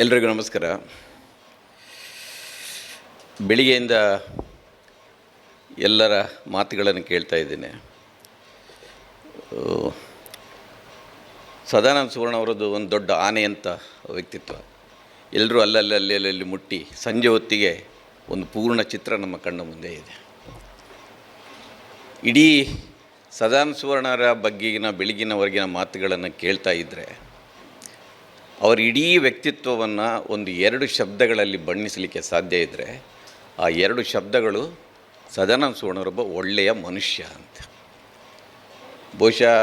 ಎಲ್ರಿಗೂ ನಮಸ್ಕಾರ. ಬೆಳಿಗ್ಗೆಯಿಂದ ಎಲ್ಲರ ಮಾತುಗಳನ್ನು ಕೇಳ್ತಾ ಇದ್ದೇನೆ. ಸದಾನಂದ ಸುವರ್ಣ ಅವರದ್ದು ಒಂದು ದೊಡ್ಡ ಆನೆ ಅಂತ ವ್ಯಕ್ತಿತ್ವ. ಎಲ್ಲರೂ ಅಲ್ಲಲ್ಲಿ ಮುಟ್ಟಿ ಸಂಜೆ ಹೊತ್ತಿಗೆ ಒಂದು ಪೂರ್ಣ ಚಿತ್ರ ನಮ್ಮ ಕಣ್ಣ ಮುಂದೆ ಇದೆ. ಇಡೀ ಸದಾನಂದ ಸುವರ್ಣರ ಬಗ್ಗೆಗಿನ ಬೆಳಗಿನವರೆಗಿನ ಮಾತುಗಳನ್ನು ಕೇಳ್ತಾ ಇದ್ದರೆ ಅವರ ಇಡೀ ವ್ಯಕ್ತಿತ್ವವನ್ನು ಒಂದು 2 ಶಬ್ದಗಳಲ್ಲಿ ಬಣ್ಣಿಸಲಿಕ್ಕೆ ಸಾಧ್ಯ ಇದ್ದರೆ ಆ 2 ಶಬ್ದಗಳು ಸದಾನಂದ ಸುವರ್ಣರೊಬ್ಬ ಒಳ್ಳೆಯ ಮನುಷ್ಯ ಅಂತ. ಬಹುಶಃ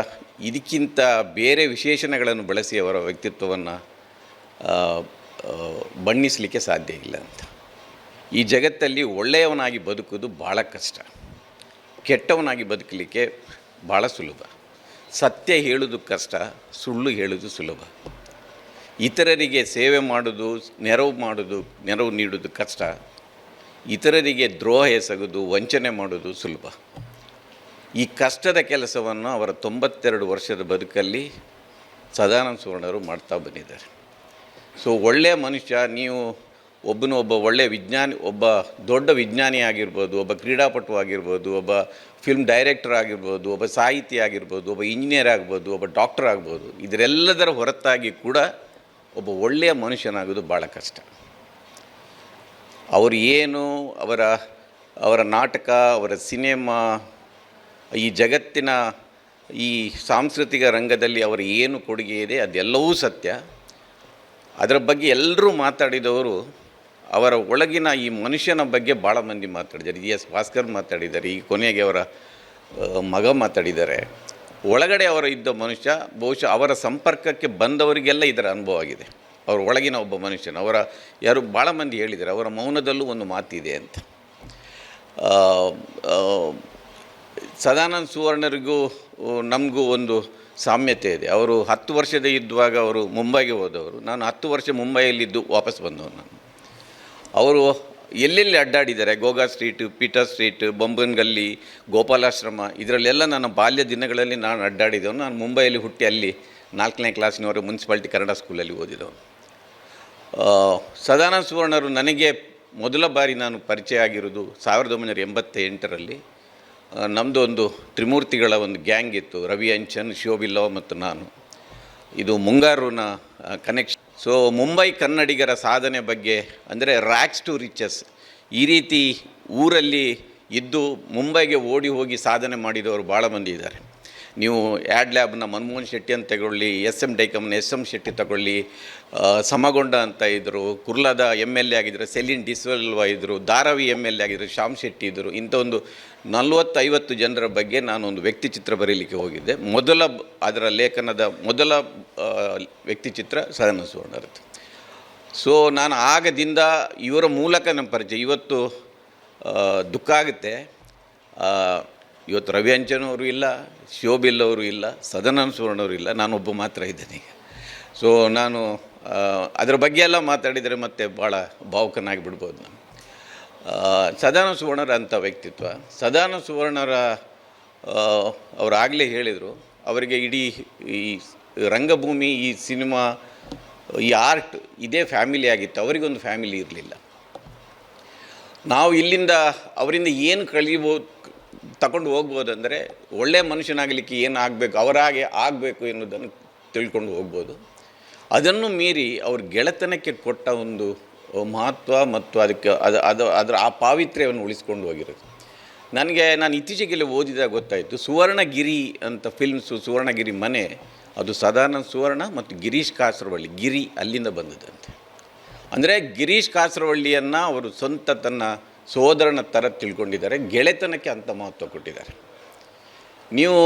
ಇದಕ್ಕಿಂತ ಬೇರೆ ವಿಶೇಷಣಗಳನ್ನು ಬಳಸಿ ಅವರ ವ್ಯಕ್ತಿತ್ವವನ್ನು ಬಣ್ಣಿಸಲಿಕ್ಕೆ ಸಾಧ್ಯ ಇಲ್ಲ ಅಂತ. ಈ ಜಗತ್ತಲ್ಲಿ ಒಳ್ಳೆಯವನಾಗಿ ಬದುಕೋದು ಭಾಳ ಕಷ್ಟ, ಕೆಟ್ಟವನಾಗಿ ಬದುಕಲಿಕ್ಕೆ ಭಾಳ ಸುಲಭ. ಸತ್ಯ ಹೇಳೋದು ಕಷ್ಟ, ಸುಳ್ಳು ಹೇಳೋದು ಸುಲಭ. ಇತರರಿಗೆ ಸೇವೆ ಮಾಡೋದು, ನೆರವು ನೀಡೋದು ಕಷ್ಟ. ಇತರರಿಗೆ ದ್ರೋಹ ಎಸಗೋದು, ವಂಚನೆ ಮಾಡೋದು ಸುಲಭ. ಈ ಕಷ್ಟದ ಕೆಲಸವನ್ನು ಅವರ 92 ವರ್ಷದ ಬದುಕಲ್ಲಿ ಸದಾನಂದ ಸುವರ್ಣರು ಮಾಡ್ತಾ ಬಂದಿದ್ದಾರೆ. ಸೊ ಒಳ್ಳೆಯ ಮನುಷ್ಯ, ನೀವು ಒಬ್ಬ ಒಳ್ಳೆಯ ವಿಜ್ಞಾನಿ, ಒಬ್ಬ ದೊಡ್ಡ ವಿಜ್ಞಾನಿ ಆಗಿರ್ಬೋದು, ಒಬ್ಬ ಕ್ರೀಡಾಪಟು ಆಗಿರ್ಬೋದು, ಒಬ್ಬ ಫಿಲ್ಮ್ ಡೈರೆಕ್ಟರ್ ಆಗಿರ್ಬೋದು, ಒಬ್ಬ ಸಾಹಿತಿ ಆಗಿರ್ಬೋದು, ಒಬ್ಬ ಇಂಜಿನಿಯರ್ ಆಗ್ಬೋದು, ಒಬ್ಬ ಡಾಕ್ಟರ್ ಆಗ್ಬೋದು. ಇದರೆಲ್ಲದರ ಹೊರತಾಗಿ ಕೂಡ ಒಬ್ಬ ಒಳ್ಳೆಯ ಮನುಷ್ಯನಾಗೋದು ಭಾಳ ಕಷ್ಟ. ಅವರು ಏನು ಅವರ ನಾಟಕ, ಅವರ ಸಿನಿಮಾ, ಈ ಜಗತ್ತಿನ ಈ ಸಾಂಸ್ಕೃತಿಕ ರಂಗದಲ್ಲಿ ಅವರ ಏನು ಕೊಡುಗೆ ಇದೆ ಅದೆಲ್ಲವೂ ಸತ್ಯ. ಅದರ ಬಗ್ಗೆ ಎಲ್ಲರೂ ಮಾತಾಡಿದವರು ಅವರ ಒಳಗಿನ ಈ ಮನುಷ್ಯನ ಬಗ್ಗೆ ಭಾಳ ಮಂದಿ ಮಾತಾಡಿದ್ದಾರೆ. ಎಸ್ ಭಾಸ್ಕರ್ ಮಾತಾಡಿದ್ದಾರೆ, ಈ ಕೊನೆಗೆ ಅವರ ಮಗ ಮಾತಾಡಿದ್ದಾರೆ. ಒಳಗಡೆ ಅವರ ಇದ್ದ ಮನುಷ್ಯ, ಬಹುಶಃ ಅವರ ಸಂಪರ್ಕಕ್ಕೆ ಬಂದವರಿಗೆಲ್ಲ ಇದರ ಅನುಭವ ಆಗಿದೆ. ಅವರ ಒಳಗಿನ ಒಬ್ಬ ಮನುಷ್ಯನ ಯಾರು ಭಾಳ ಮಂದಿ ಹೇಳಿದ್ದಾರೆ, ಅವರ ಮೌನದಲ್ಲೂ ಒಂದು ಮಾತಿದೆ ಅಂತ. ಸದಾನಂದ ಸುವರ್ಣರಿಗೂ ನಮಗೂ ಒಂದು ಸಾಮ್ಯತೆ ಇದೆ. ಅವರು 10 ವರ್ಷದ ಇದ್ದಾಗ ಅವರು ಮುಂಬೈಗೆ ಹೋದವರು. ನಾನು 10 ವರ್ಷ ಮುಂಬೈಯಲ್ಲಿದ್ದು ವಾಪಸ್ ಬಂದವರು. ಅವರು ಎಲ್ಲೆಲ್ಲಿ ಅಡ್ಡಾಡಿದ್ದಾರೆ, ಗೋಗಾ ಸ್ಟ್ರೀಟ್, ಪೀಟರ್ ಸ್ಟ್ರೀಟ್, ಬೊಂಬನಗಲ್ಲಿ, ಗೋಪಾಲಾಶ್ರಮ, ಇದರಲ್ಲೆಲ್ಲ ನನ್ನ ಬಾಲ್ಯ ದಿನಗಳಲ್ಲಿ ನಾನು ಅಡ್ಡಾಡಿದವನು. ನಾನು ಮುಂಬೈಯಲ್ಲಿ ಹುಟ್ಟಿ ಅಲ್ಲಿ 4ನೇ ಕ್ಲಾಸಿನವರೆಗೆ ಮುನ್ಸಿಪಾಲ್ಟಿ ಕನ್ನಡ ಸ್ಕೂಲಲ್ಲಿ ಓದಿದವನು. ಸದಾನಂದ ಸುವರ್ಣರು ನನಗೆ ಮೊದಲ ಬಾರಿ ನಾನು ಪರಿಚಯ ಆಗಿರೋದು 1988ರಲ್ಲಿ. ನಮ್ಮದು ಒಂದು ತ್ರಿಮೂರ್ತಿಗಳ ಒಂದು ಗ್ಯಾಂಗ್ ಇತ್ತು, ರವಿ ಅಂಚನ್, ಶೋಭಿಲ್ಲವ ಮತ್ತು ನಾನು. ಇದು ಮುಂಗಾರೂನ ಕನೆಕ್ಷನ್. ಸೊ ಮುಂಬೈ ಕನ್ನಡಿಗರ ಸಾಧನೆ ಬಗ್ಗೆ ಅಂದರೆ ರ್ಯಾಕ್ಸ್ ಟು ರಿಚಸ್, ಈ ರೀತಿ ಊರಲ್ಲಿ ಇದ್ದು ಮುಂಬೈಗೆ ಓಡಿ ಹೋಗಿ ಸಾಧನೆ ಮಾಡಿದವರು ಭಾಳ ಮಂದಿ ಇದ್ದಾರೆ. ನೀವು ಆ್ಯಡ್ ಲ್ಯಾಬ್ನ ಮನಮೋಹನ್ ಶೆಟ್ಟಿ ಅಂತ ತಗೊಳ್ಳಿ, SM ಡೈಕಮ್ನ SM ಶೆಟ್ಟಿ ತಗೊಳ್ಳಿ, ಸಮಗೊಂಡ ಅಂತ ಇದ್ದರು, ಕುರ್ಲಾದ MLA ಆಗಿದ್ದರು, ಸೆಲಿನ್ ಡಿಸ್ವೆಲ್ವಾ ಇದ್ದರು, ಧಾರಾವಿ MLA ಆಗಿದ್ದರು, ಶ್ಯಾಮ್ ಶೆಟ್ಟಿ ಇದ್ದರು. ಇಂಥ ಒಂದು 40-50 ಜನರ ಬಗ್ಗೆ ನಾನು ಒಂದು ವ್ಯಕ್ತಿ ಚಿತ್ರ ಬರೀಲಿಕ್ಕೆ ಹೋಗಿದ್ದೆ. ಅದರ ಲೇಖನದ ಮೊದಲ ವ್ಯಕ್ತಿ ಚಿತ್ರ ಸದಾನಂದ ಸುವರ್ಣರದ್ದು. ಸೊ ನಾನು ಆಗದಿಂದ ಇವರ ಮೂಲಕ ನಮ್ಮ ಪರಿಚಯ. ಇವತ್ತು ದುಃಖ ಆಗುತ್ತೆ, ಇವತ್ತು ರವಿ ಅಂಚನವರು ಇಲ್ಲ, ಶೋಭಿಲ್ಲವರು ಇಲ್ಲ, ಸದಾನಂದ ಸುವರ್ಣವರು ಇಲ್ಲ, ನಾನೊಬ್ಬ ಮಾತ್ರ ಇದ್ದೇನೆ ಈಗ. ಸೊ ನಾನು ಅದರ ಬಗ್ಗೆ ಎಲ್ಲ ಮಾತಾಡಿದರೆ ಮತ್ತೆ ಭಾಳ ಭಾವುಕನಾಗಿ ಬಿಡ್ಬೋದು ನಾನು. ಸದಾನಂದ ಸುವರ್ಣರ ಅಂಥ ವ್ಯಕ್ತಿತ್ವ. ಸದಾನಂದ ಸುವರ್ಣರ ಅವರಾಗಲೇ ಹೇಳಿದರು, ಅವರಿಗೆ ಇಡೀ ಈ ರಂಗಭೂಮಿ, ಈ ಸಿನಿಮಾ, ಈ ಆರ್ಟ್ ಇದೇ ಫ್ಯಾಮಿಲಿ ಆಗಿತ್ತು, ಅವರಿಗೊಂದು ಫ್ಯಾಮಿಲಿ ಇರಲಿಲ್ಲ. ನಾವು ಇಲ್ಲಿಂದ ಅವರಿಂದ ಏನು ತಗೊಂಡು ಹೋಗ್ಬೋದಂದರೆ, ಒಳ್ಳೆಯ ಮನುಷ್ಯನಾಗಲಿಕ್ಕೆ ಏನು ಆಗಬೇಕು, ಅವರಾಗೆ ಆಗಬೇಕು ಎನ್ನುವುದನ್ನು ತಿಳ್ಕೊಂಡು ಹೋಗ್ಬೋದು. ಅದನ್ನು ಮೀರಿ ಅವ್ರ ಗೆಳೆತನಕ್ಕೆ ಕೊಟ್ಟ ಒಂದು ಮಹತ್ವ ಮತ್ತು ಅದಕ್ಕೆ ಅದರ ಆ ಪಾವಿತ್ರ್ಯವನ್ನು ಉಳಿಸ್ಕೊಂಡು ಹೋಗಿರೋದು. ನಾನು ಇತ್ತೀಚೆಗೆಲ್ಲ ಓದಿದಾಗ ಗೊತ್ತಾಯಿತು, ಸುವರ್ಣಗಿರಿ ಅಂತ ಫಿಲ್ಮ್ಸು, ಸುವರ್ಣಗಿರಿ ಮನೆ, ಅದು ಸದಾನಂದ ಸುವರ್ಣ ಮತ್ತು ಗಿರೀಶ್ ಕಾಸರವಳ್ಳಿ, ಗಿರಿ ಅಲ್ಲಿಂದ ಬಂದದಂತೆ. ಅಂದರೆ ಗಿರೀಶ್ ಕಾಸರವಳ್ಳಿಯನ್ನು ಅವರು ಸ್ವಂತ ತನ್ನ ಸೋದರನ ಥರ ತಿಳ್ಕೊಂಡಿದ್ದಾರೆ, ಗೆಳೆತನಕ್ಕೆ ಅಂಥ ಮಹತ್ವ ಕೊಟ್ಟಿದ್ದಾರೆ. ನೀವು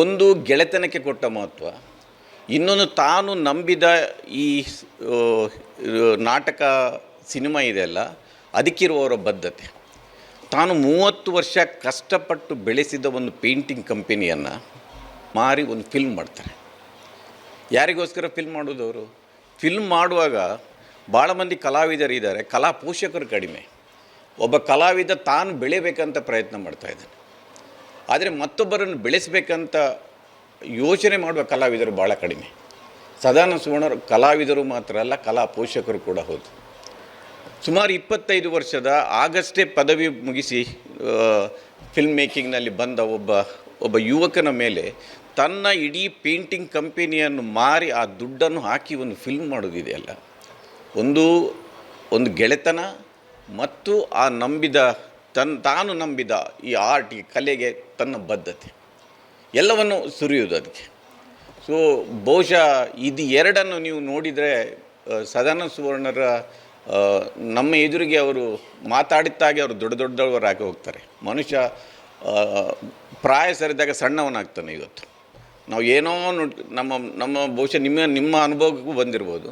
ಒಂದು ಗೆಳೆತನಕ್ಕೆ ಕೊಟ್ಟ ಮಹತ್ವ, ಇನ್ನೊಂದು ತಾನು ನಂಬಿದ ಈ ನಾಟಕ, ಸಿನಿಮಾ ಇದೆಯಲ್ಲ, ಅದಕ್ಕಿರುವವರ ಬದ್ಧತೆ. ತಾನು 30 ವರ್ಷ ಕಷ್ಟಪಟ್ಟು ಬೆಳೆಸಿದ ಒಂದು ಪೇಂಟಿಂಗ್ ಕಂಪನಿಯನ್ನು ಮಾರಿ ಒಂದು ಫಿಲ್ಮ್ ಮಾಡ್ತಾರೆ. ಯಾರಿಗೋಸ್ಕರ ಫಿಲ್ಮ್ ಮಾಡೋದವರು? ಫಿಲ್ಮ್ ಮಾಡುವಾಗ ಭಾಳ ಮಂದಿ ಕಲಾವಿದರಿದ್ದಾರೆ, ಕಲಾ ಪೋಷಕರು ಕಡಿಮೆ. ಒಬ್ಬ ಕಲಾವಿದ ತಾನು ಬೆಳೆಯಬೇಕಂತ ಪ್ರಯತ್ನ ಮಾಡ್ತಾಯಿದ್ದಾನೆ, ಆದರೆ ಮತ್ತೊಬ್ಬರನ್ನು ಬೆಳೆಸಬೇಕಂತ ಯೋಚನೆ ಮಾಡುವ ಕಲಾವಿದರು ಭಾಳ ಕಡಿಮೆ. ಸದಾನಂದ ಸುವರ್ಣರು ಕಲಾವಿದರು ಮಾತ್ರ ಅಲ್ಲ, ಕಲಾ ಪೋಷಕರು ಕೂಡ ಹೌದು. ಸುಮಾರು 25 ವರ್ಷದ ಆಗಷ್ಟೇ ಪದವಿ ಮುಗಿಸಿ ಫಿಲ್ಮ್ ಮೇಕಿಂಗ್ನಲ್ಲಿ ಬಂದ ಒಬ್ಬ ಯುವಕನ ಮೇಲೆ ತನ್ನ ಇಡೀ ಪೇಂಟಿಂಗ್ ಕಂಪೆನಿಯನ್ನು ಮಾರಿ ಆ ದುಡ್ಡನ್ನು ಹಾಕಿ ಒಂದು ಫಿಲ್ಮ್ ಮಾಡೋದಿದೆಯಲ್ಲ, ಒಂದು ಗೆಳೆತನ ಮತ್ತು ಆ ತಾನು ನಂಬಿದ ಈ ಆರ್ಟ್, ಈ ಕಲೆಗೆ ತನ್ನ ಬದ್ಧತೆ ಎಲ್ಲವನ್ನು ಸುರಿಯುವುದು ಅದಕ್ಕೆ. ಸೊ ಬಹುಶಃ ಇದು ಎರಡನ್ನು ನೀವು ನೋಡಿದರೆ ಸದಾನಂದ ಸುವರ್ಣರ ನಮ್ಮ ಎದುರಿಗೆ ಅವರು ಮಾತಾಡುತ್ತಾಗೆ ಅವರು ದೊಡ್ಡವರಾಗಿ ಹೋಗ್ತಾರೆ. ಮನುಷ್ಯ ಪ್ರಾಯ ಸರಿದಾಗ ಸಣ್ಣವನಾಗ್ತಾನೆ. ಇವತ್ತು ನಾವು ಏನೋ ನಮ್ಮ ಬಹುಶಃ ನಿಮ್ಮ ಅನುಭವಕ್ಕೂ ಬಂದಿರ್ಬೋದು.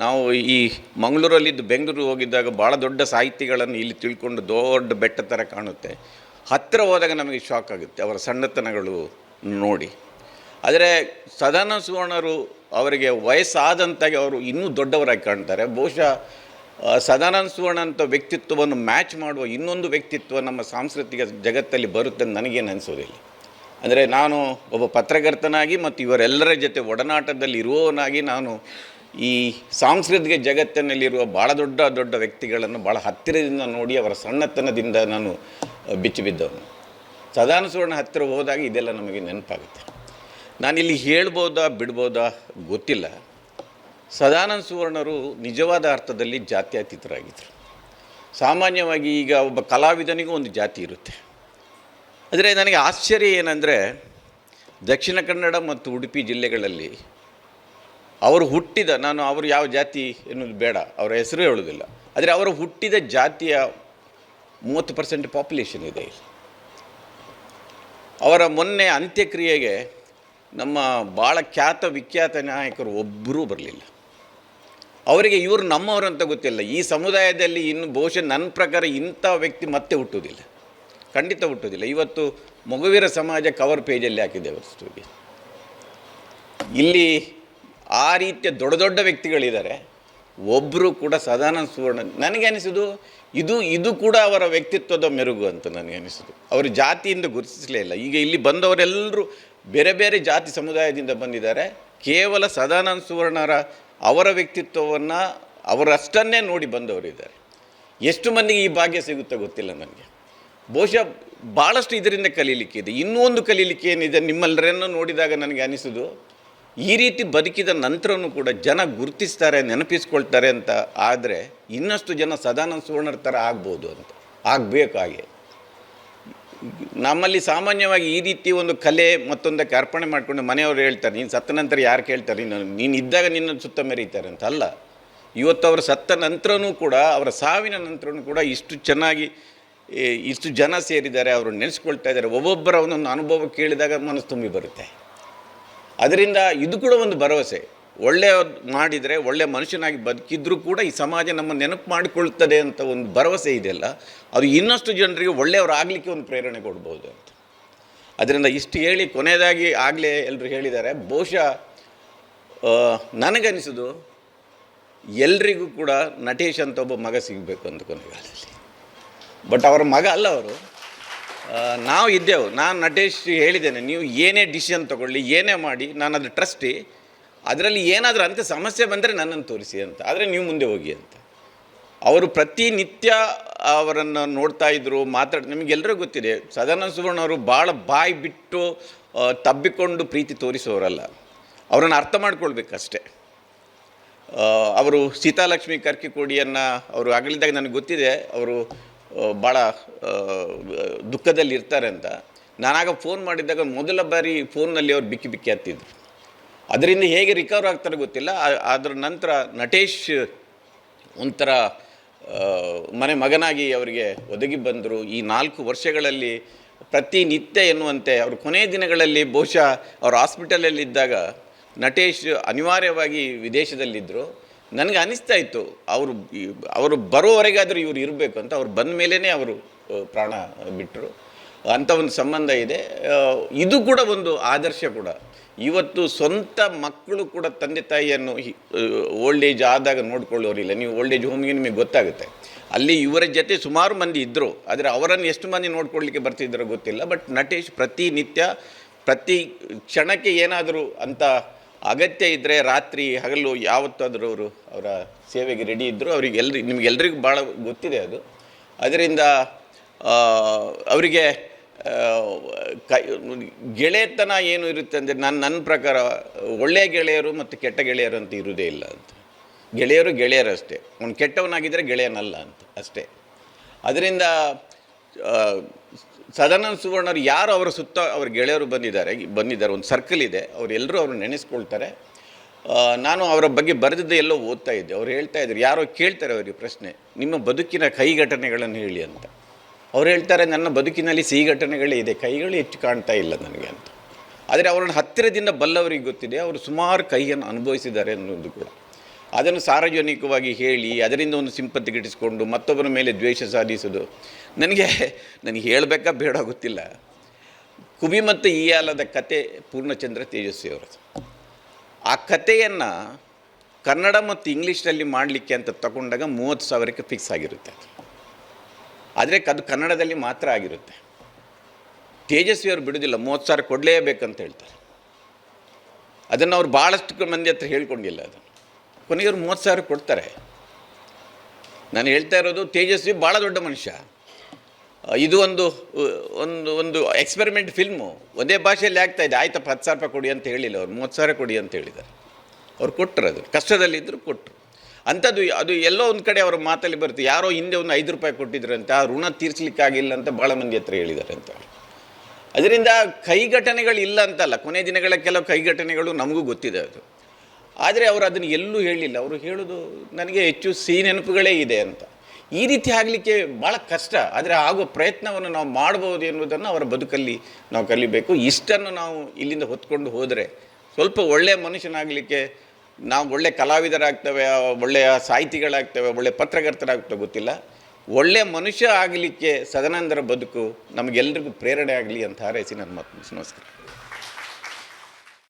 ನಾವು ಈ ಮಂಗಳೂರಲ್ಲಿದ್ದು ಬೆಂಗಳೂರು ಹೋಗಿದ್ದಾಗ ಭಾಳ ದೊಡ್ಡ ಸಾಹಿತಿಗಳನ್ನು ಇಲ್ಲಿ ತಿಳ್ಕೊಂಡು ದೊಡ್ಡ ಬೆಟ್ಟ ಥರ ಕಾಣುತ್ತೆ. ಹತ್ತಿರ ಹೋದಾಗ ನಮಗೆ ಶಾಕ್ ಆಗುತ್ತೆ ಅವರ ಸಣ್ಣತನಗಳು ನೋಡಿ. ಆದರೆ ಸದಾನಂದ ಸುವರ್ಣರು ಅವರಿಗೆ ವಯಸ್ಸಾದಂತಾಗಿ ಅವರು ಇನ್ನೂ ದೊಡ್ಡವರಾಗಿ ಕಾಣ್ತಾರೆ. ಬಹುಶಃ ಸದಾನಂದ ಸುವರ್ಣ ಅಂತ ವ್ಯಕ್ತಿತ್ವವನ್ನು ಮ್ಯಾಚ್ ಮಾಡುವ ಇನ್ನೊಂದು ವ್ಯಕ್ತಿತ್ವ ನಮ್ಮ ಸಾಂಸ್ಕೃತಿಕ ಜಗತ್ತಲ್ಲಿ ಬರುತ್ತೆ ಅಂತ ನನಗೇನು ಅನಿಸೋದಿಲ್ಲ. ಅಂದರೆ ನಾನು ಒಬ್ಬ ಪತ್ರಕರ್ತನಾಗಿ ಮತ್ತು ಇವರೆಲ್ಲರ ಜೊತೆ ಒಡನಾಟದಲ್ಲಿ ಇರುವವನಾಗಿ ನಾನು ಈ ಸಾಂಸ್ಕೃತಿಕ ಜಗತ್ತಿನಲ್ಲಿರುವ ಭಾಳ ದೊಡ್ಡ ವ್ಯಕ್ತಿಗಳನ್ನು ಭಾಳ ಹತ್ತಿರದಿಂದ ನೋಡಿ ಅವರ ಸಣ್ಣತನದಿಂದ ನಾನು ಬಿಚ್ಚಿಬಿದ್ದವನು. ಸದಾನಂದ ಸುವರ್ಣ ಹತ್ತಿರ ಹೋದಾಗ ಇದೆಲ್ಲ ನಮಗೆ ನೆನಪಾಗುತ್ತೆ. ನಾನಿಲ್ಲಿ ಹೇಳ್ಬೋದಾ ಬಿಡ್ಬೋದಾ ಗೊತ್ತಿಲ್ಲ. ಸದಾನಂದ ಸುವರ್ಣರು ನಿಜವಾದ ಅರ್ಥದಲ್ಲಿ ಜಾತ್ಯತೀತರಾಗಿದ್ದರು. ಸಾಮಾನ್ಯವಾಗಿ ಈಗ ಒಬ್ಬ ಕಲಾವಿದನಿಗೂ ಒಂದು ಜಾತಿ ಇರುತ್ತೆ. ಆದರೆ ನನಗೆ ಆಶ್ಚರ್ಯ ಏನಂದರೆ, ದಕ್ಷಿಣ ಕನ್ನಡ ಮತ್ತು ಉಡುಪಿ ಜಿಲ್ಲೆಗಳಲ್ಲಿ ಅವರು ಹುಟ್ಟಿದ, ಅವರು ಯಾವ ಜಾತಿ ಎನ್ನುವುದು ಬೇಡ, ಅವರ ಹೆಸರು ಹೇಳುವುದಿಲ್ಲ, ಆದರೆ ಅವರು ಹುಟ್ಟಿದ ಜಾತಿಯ 30% ಪಾಪ್ಯುಲೇಷನ್ ಇದೆ ಇಲ್ಲಿ. ಅವರ ಮೊನ್ನೆ ಅಂತ್ಯಕ್ರಿಯೆಗೆ ನಮ್ಮ ಭಾಳ ವಿಖ್ಯಾತ ನಾಯಕರು ಒಬ್ಬರೂ ಬರಲಿಲ್ಲ. ಅವರಿಗೆ ಇವರು ನಮ್ಮವರು ಅಂತ ಗೊತ್ತಿಲ್ಲ. ಈ ಸಮುದಾಯದಲ್ಲಿ ಇನ್ನು ಬಹುಶಃ ನನ್ನ ಪ್ರಕಾರ ಇಂಥ ವ್ಯಕ್ತಿ ಮತ್ತೆ ಹುಟ್ಟುವುದಿಲ್ಲ, ಖಂಡಿತ ಹುಟ್ಟುವುದಿಲ್ಲ. ಇವತ್ತು ಮೊಗವೀರ ಸಮಾಜ ಕವರ್ ಪೇಜಲ್ಲಿ ಹಾಕಿದೆ ಅವರ ಸ್ಟೋರಿ. ಇಲ್ಲಿ ಆ ರೀತಿಯ ದೊಡ್ಡ ವ್ಯಕ್ತಿಗಳಿದ್ದಾರೆ, ಒಬ್ಬರು ಕೂಡ ಸದಾನಂದ ಸುವರ್ಣ ನನಗೆ ಅನಿಸೋದು ಇದು ಕೂಡ ಅವರ ವ್ಯಕ್ತಿತ್ವದ ಮೆರುಗು ಅಂತ ನನಗೆ ಅನಿಸೋದು. ಅವರು ಜಾತಿಯಿಂದ ಗುರುತಿಸಲೇ ಇಲ್ಲ. ಈಗ ಇಲ್ಲಿ ಬಂದವರೆಲ್ಲರೂ ಬೇರೆ ಬೇರೆ ಜಾತಿ ಸಮುದಾಯದಿಂದ ಬಂದಿದ್ದಾರೆ. ಕೇವಲ ಸದಾನಂದ ಸುವರ್ಣರ ಅವರ ವ್ಯಕ್ತಿತ್ವವನ್ನು ಅವರಷ್ಟನ್ನೇ ನೋಡಿ ಬಂದವರಿದ್ದಾರೆ. ಎಷ್ಟು ಮಂದಿಗೆ ಈ ಭಾಗ್ಯ ಸಿಗುತ್ತೋ ಗೊತ್ತಿಲ್ಲ ನನಗೆ. ಬಹುಶಃ ಭಾಳಷ್ಟು ಇದರಿಂದ ಕಲೀಲಿಕ್ಕೆ ಇದೆ. ಇನ್ನೂ ಒಂದು ಕಲೀಲಿಕ್ಕೆ ಏನಿದೆ, ನಿಮ್ಮೆಲ್ಲರನ್ನು ನೋಡಿದಾಗ ನನಗೆ ಅನಿಸೋದು, ಈ ರೀತಿ ಬದುಕಿದ ನಂತರವೂ ಕೂಡ ಜನ ಗುರುತಿಸ್ತಾರೆ, ನೆನಪಿಸ್ಕೊಳ್ತಾರೆ ಅಂತ ಆದರೆ ಇನ್ನಷ್ಟು ಜನ ಸದಾನಂದ ಸುವರ್ಣರ ಥರ ಆಗ್ಬೋದು ಅಂತ, ಆಗಬೇಕು. ಹಾಗೆ ನಮ್ಮಲ್ಲಿ ಸಾಮಾನ್ಯವಾಗಿ ಈ ರೀತಿ ಒಂದು ಕಲೆ ಮತ್ತೊಂದಕ್ಕೆ ಅರ್ಪಣೆ ಮಾಡಿಕೊಂಡು ಮನೆಯವರು ಹೇಳ್ತಾರೆ, ನೀನು ಸತ್ತ ನಂತರ ಯಾರು ಕೇಳ್ತಾರೆ, ನೀನು ಇದ್ದಾಗ ನಿನ್ನ ಸುತ್ತ ಮೆರೀತಾರೆ ಅಂತ. ಅಲ್ಲ, ಇವತ್ತು ಅವರು ಸತ್ತ ನಂತರವೂ ಕೂಡ, ಅವರ ಸಾವಿನ ನಂತರವೂ ಕೂಡ ಇಷ್ಟು ಚೆನ್ನಾಗಿ ಇಷ್ಟು ಜನ ಸೇರಿದ್ದಾರೆ, ಅವರು ನೆನೆಸ್ಕೊಳ್ತಾ ಇದ್ದಾರೆ. ಒಬ್ಬೊಬ್ಬರ ಒಂದೊಂದು ಅನುಭವ ಕೇಳಿದಾಗ ಮನಸ್ಸು ತುಂಬಿ ಬರುತ್ತೆ. ಅದರಿಂದ ಇದು ಕೂಡ ಒಂದು ಭರವಸೆ. ಒಳ್ಳೆಯ ಮಾಡಿದರೆ, ಒಳ್ಳೆಯ ಮನುಷ್ಯನಾಗಿ ಬದುಕಿದ್ರೂ ಕೂಡ ಈ ಸಮಾಜ ನಮ್ಮ ನೆನಪು ಮಾಡಿಕೊಳ್ತದೆ ಅಂತ ಒಂದು ಭರವಸೆ ಇದೆಯಲ್ಲ, ಅದು ಇನ್ನಷ್ಟು ಜನರಿಗೆ ಒಳ್ಳೆಯವರಾಗಲಿಕ್ಕೆ ಒಂದು ಪ್ರೇರಣೆ ಕೊಡ್ಬೋದು ಅಂತ. ಅದರಿಂದ ಇಷ್ಟು ಹೇಳಿ ಕೊನೆಯದಾಗಿ ಆಗಲೇ ಎಲ್ಲರೂ ಹೇಳಿದ್ದಾರೆ. ಬಹುಶಃ ನನಗನಿಸೋದು ಎಲ್ರಿಗೂ ಕೂಡ ನಟೇಶ್ ಅಂತ ಒಬ್ಬ ಮಗ ಸಿಗಬೇಕು ಅಂತ ಕೊನೆಗಾಲದಲ್ಲಿ. ಬಟ್ ಅವರ ಮಗ ಅಲ್ಲ ಅವರು, ನಾವು ಇದ್ದೆವು. ನಾನು ನಟೇಶ್ ಹೇಳಿದ್ದೇನೆ, ನೀವು ಏನೇ ಡಿಸಿಷನ್ ತೊಗೊಳ್ಳಿ, ಏನೇ ಮಾಡಿ, ನಾನು ಅದು ಟ್ರಸ್ಟಿ, ಅದರಲ್ಲಿ ಏನಾದರೂ ಅಂಥ ಸಮಸ್ಯೆ ಬಂದರೆ ನನ್ನನ್ನು ತೋರಿಸಿ ಅಂತ, ಆದರೆ ನೀವು ಮುಂದೆ ಹೋಗಿ ಅಂತ. ಅವರು ಪ್ರತಿನಿತ್ಯ ಅವರನ್ನು ನೋಡ್ತಾ ಇದ್ದರು, ನಿಮಗೆಲ್ಲರೂ ಗೊತ್ತಿದೆ. ಸದಾನಂದ ಸುವರ್ಣ ಅವರು ಭಾಳ ಬಾಯಿ ಬಿಟ್ಟು ತಬ್ಬಿಕೊಂಡು ಪ್ರೀತಿ ತೋರಿಸೋರಲ್ಲ, ಅವರನ್ನು ಅರ್ಥ ಮಾಡ್ಕೊಳ್ಬೇಕಷ್ಟೆ. ಅವರು ಸೀತಾಲಕ್ಷ್ಮಿ ಕರ್ಕಿಕೋಡಿಯನ್ನು ಅವರು ಅಗಲಿದಾಗ ನನಗೆ ಗೊತ್ತಿದೆ ಅವರು ಭಾಳ ದುಃಖದಲ್ಲಿ ಇರ್ತಾರೆ ಅಂತ. ನಾನಾಗ ಫೋನ್ ಮಾಡಿದ್ದಾಗ ಮೊದಲ ಬಾರಿ ಫೋನ್ನಲ್ಲಿ ಅವ್ರು ಬಿಕ್ಕಿ ಹತ್ತಿದ್ರು. ಅದರಿಂದ ಹೇಗೆ ರಿಕವರ್ ಆಗ್ತಾರೆ ಗೊತ್ತಿಲ್ಲ. ಅದರ ನಂತರ ನಟೇಶ್ ಒಂಥರ ಮಗನಾಗಿ ಅವರಿಗೆ ಒದಗಿ ಬಂದರು. ಈ 4 ವರ್ಷಗಳಲ್ಲಿ ಪ್ರತಿನಿತ್ಯ ಎನ್ನುವಂತೆ ಅವರು ಕೊನೆಯ ದಿನಗಳಲ್ಲಿ ಬಹುಶಃ ಅವರು ಹಾಸ್ಪಿಟಲಲ್ಲಿದ್ದಾಗ ನಟೇಶ್ ಅನಿವಾರ್ಯವಾಗಿ ವಿದೇಶದಲ್ಲಿದ್ದರು. ನನಗೆ ಅನಿಸ್ತಾ ಇತ್ತು ಅವರು ಬರೋವರೆಗಾದರೂ ಇವರು ಇರಬೇಕು ಅಂತ. ಅವ್ರು ಬಂದ ಮೇಲೇ ಅವರು ಪ್ರಾಣ ಬಿಟ್ಟರು. ಅಂಥ ಒಂದು ಸಂಬಂಧ ಇದೆ. ಇದು ಕೂಡ ಒಂದು ಆದರ್ಶ ಕೂಡ. ಇವತ್ತು ಸ್ವಂತ ಮಕ್ಕಳು ಕೂಡ ತಂದೆ ತಾಯಿಯನ್ನು ಓಲ್ಡ್ ಏಜ್ ಆದಾಗ ನೋಡ್ಕೊಳ್ಳೋರಿಲ್ಲ. ನೀವು ಓಲ್ಡ್ ಏಜ್ ಹೋಮ್ಗೆ ನಿಮಗೆ ಗೊತ್ತಾಗುತ್ತೆ. ಅಲ್ಲಿ ಇವರ ಜೊತೆ ಸುಮಾರು ಮಂದಿ ಇದ್ದರು, ಆದರೆ ಅವರನ್ನು ಎಷ್ಟು ಮಂದಿ ನೋಡ್ಕೊಳ್ಳಿಕ್ಕೆ ಬರ್ತಿದ್ದಾರೋ ಗೊತ್ತಿಲ್ಲ. ಬಟ್ ನಟೇಶ್ ಪ್ರತಿನಿತ್ಯ ಪ್ರತಿ ಕ್ಷಣಕ್ಕೆ ಏನಾದರೂ ಅಂತ ಅಗತ್ಯ ಇದ್ದರೆ ರಾತ್ರಿ ಹಗಲು ಯಾವತ್ತಾದರೂ ಅವರು ಅವರ ಸೇವೆಗೆ ರೆಡಿ ಇದ್ದರು. ನಿಮಗೆಲ್ರಿಗೂ ಭಾಳ ಗೊತ್ತಿದೆ ಅದು. ಅದರಿಂದ ಅವರಿಗೆ ಗೆಳೆತನ ಏನು ಇರುತ್ತೆ ಅಂದರೆ ನನ್ನ ಪ್ರಕಾರ ಒಳ್ಳೆಯ ಗೆಳೆಯರು ಮತ್ತು ಕೆಟ್ಟ ಗೆಳೆಯರು ಅಂತ ಇರುವುದೇ ಇಲ್ಲ ಅಂತ. ಗೆಳೆಯರು ಅಷ್ಟೇ. ಅವ್ನು ಕೆಟ್ಟವನಾಗಿದ್ದರೆ ಗೆಳೆಯನಲ್ಲ ಅಂತ ಅಷ್ಟೇ. ಅದರಿಂದ ಸದಾನಂದ ಸುವರ್ಣರು ಯಾರು ಅವರ ಸುತ್ತ ಅವ್ರ ಗೆಳೆಯರು ಬಂದಿದ್ದಾರೆ, ಒಂದು ಸರ್ಕಲ್ ಇದೆ, ಅವರೆಲ್ಲರೂ ಅವ್ರನ್ನ ನೆನೆಸ್ಕೊಳ್ತಾರೆ. ನಾನು ಅವರ ಬಗ್ಗೆ ಬರೆದಿದ್ದೆ ಎಲ್ಲೋ ಓದ್ತಾ ಇದ್ದೆ. ಅವ್ರು ಹೇಳ್ತಾ ಇದ್ರು, ಯಾರೋ ಕೇಳ್ತಾರೆ ಅವರಿಗೆ ಪ್ರಶ್ನೆ, ನಿಮ್ಮ ಬದುಕಿನ ಕಹಿ ಘಟನೆಗಳನ್ನು ಹೇಳಿ ಅಂತ. ಅವ್ರು ಹೇಳ್ತಾರೆ, ನನ್ನ ಬದುಕಿನಲ್ಲಿ ಸಿಹಿ ಘಟನೆಗಳೇ ಇದೆ, ಕೈಗಳು ಹೆಚ್ಚು ಕಾಣ್ತಾ ಇಲ್ಲ ನನಗೆ ಅಂತ. ಆದರೆ ಅವರನ್ನು ಹತ್ತಿರದಿಂದ ಬಲ್ಲವರಿಗೆ ಗೊತ್ತಿದೆ, ಅವರು ಸುಮಾರು ಕಹಿಯನ್ನು ಅನುಭವಿಸಿದ್ದಾರೆ ಅನ್ನೋದು ಕೂಡ. ಅದನ್ನು ಸಾರ್ವಜನಿಕವಾಗಿ ಹೇಳಿ ಅದರಿಂದ ಒಂದು ಸಿಂಪತ್ತಿ ಗಿಟ್ಟಿಸ್ಕೊಂಡು ಮತ್ತೊಬ್ಬರ ಮೇಲೆ ದ್ವೇಷ ಸಾಧಿಸೋದು ನನಗೆ ಹೇಳಬೇಕಾ ಬೇಡ ಗೊತ್ತಿಲ್ಲ. ಕುಬಿ ಮತ್ತು ಈಯಾಲದ ಕತೆ ಪೂರ್ಣಚಂದ್ರ ತೇಜಸ್ವಿ ಅವರದು. ಆ ಕಥೆಯನ್ನು ಕನ್ನಡ ಮತ್ತು ಇಂಗ್ಲೀಷ್ನಲ್ಲಿ ಮಾಡಲಿಕ್ಕೆ ಅಂತ ತಗೊಂಡಾಗ 30,000ಕ್ಕೆ ಫಿಕ್ಸ್ ಆಗಿರುತ್ತೆ. ಆದರೆ ಅದು ಕನ್ನಡದಲ್ಲಿ ಮಾತ್ರ ಆಗಿರುತ್ತೆ. ತೇಜಸ್ವಿಯವರು ಬಿಡೋದಿಲ್ಲ, 30,000 ಕೊಡಲೇಬೇಕಂತ ಹೇಳ್ತಾರೆ. ಅದನ್ನು ಅವ್ರು ಭಾಳಷ್ಟು ಮಂದಿ ಹತ್ರ ಹೇಳ್ಕೊಂಡಿಲ್ಲ. ಅದನ್ನು ಕೊನೆಯವರು 30,000 ಕೊಡ್ತಾರೆ. ನಾನು ಹೇಳ್ತಾ ಇರೋದು, ತೇಜಸ್ವಿ ಭಾಳ ದೊಡ್ಡ ಮನುಷ್ಯ. ಇದು ಒಂದು ಎಕ್ಸ್ಪೆರಿಮೆಂಟ್ ಫಿಲ್ಮು ಒಂದೇ ಭಾಷೆಯಲ್ಲಿ ಆಗ್ತಾಯಿದೆ. ಆಯ್ತಪ್ಪ 10,000 ರೂಪಾಯಿ ಕೊಡಿ ಅಂತ ಹೇಳಿಲ್ಲ ಅವರು, 30,000 ಕೊಡಿ ಅಂತ ಹೇಳಿದ್ದಾರೆ. ಅವ್ರು ಕೊಟ್ಟರು, ಅದು ಕಷ್ಟದಲ್ಲಿದ್ದರು ಕೊಟ್ಟರು. ಅಂಥದ್ದು ಅದು ಎಲ್ಲೋ ಒಂದು ಕಡೆ ಅವರ ಮಾತಲ್ಲಿ ಬರುತ್ತೆ. ಯಾರೋ ಹಿಂದೆ ಒಂದು 5 ರೂಪಾಯಿ ಕೊಟ್ಟಿದ್ರಂತೆ, ಆ ಋಣ ತೀರಿಸಲಿಕ್ಕಾಗಿಲ್ಲ ಅಂತ ಭಾಳ ಮಂದಿ ಹತ್ರ ಹೇಳಿದ್ದಾರೆ ಅಂತ. ಅದರಿಂದ ಕೈಘಟನೆಗಳಿಲ್ಲ ಅಂತಲ್ಲ, ಕೊನೆ ದಿನಗಳ ಕೆಲವು ಕೈಘಟನೆಗಳು ನಮಗೂ ಗೊತ್ತಿದೆ ಅದು. ಆದರೆ ಅವರು ಅದನ್ನು ಎಲ್ಲೂ ಹೇಳಿಲ್ಲ. ಅವರು ಹೇಳೋದು, ನನಗೆ ಹೆಚ್ಚು ಸಿಹಿ ನೆನಪುಗಳೇ ಇದೆ ಅಂತ. ಈ ರೀತಿ ಆಗಲಿಕ್ಕೆ ಭಾಳ ಕಷ್ಟ, ಆದರೆ ಆಗೋ ಪ್ರಯತ್ನವನ್ನು ನಾವು ಮಾಡ್ಬೋದು ಎನ್ನುವುದನ್ನು ಅವರ ಬದುಕಲ್ಲಿ ನಾವು ಕಲಿಬೇಕು. ಇಷ್ಟನ್ನು ನಾವು ಇಲ್ಲಿಂದ ಹೊತ್ಕೊಂಡು ಹೋದರೆ ಸ್ವಲ್ಪ ಒಳ್ಳೆಯ ಮನುಷ್ಯನಾಗಲಿಕ್ಕೆ ನಾವು ಒಳ್ಳೆಯ ಕಲಾವಿದರಾಗ್ತೇವೆ, ಒಳ್ಳೆಯ ಸಾಹಿತಿಗಳಾಗ್ತೇವೆ, ಒಳ್ಳೆಯ ಪತ್ರಕರ್ತರಾಗ್ತೇವೆ ಗೊತ್ತಿಲ್ಲ. ಒಳ್ಳೆಯ ಮನುಷ್ಯ ಆಗಲಿಕ್ಕೆ ಸದಾನಂದರ ಬದುಕು ನಮಗೆಲ್ಲರಿಗೂ ಪ್ರೇರಣೆ ಆಗಲಿ ಅಂತ ಹಾರೈಸಿ ನನ್ನ ಮಾತು. ನಮಸ್ಕಾರ.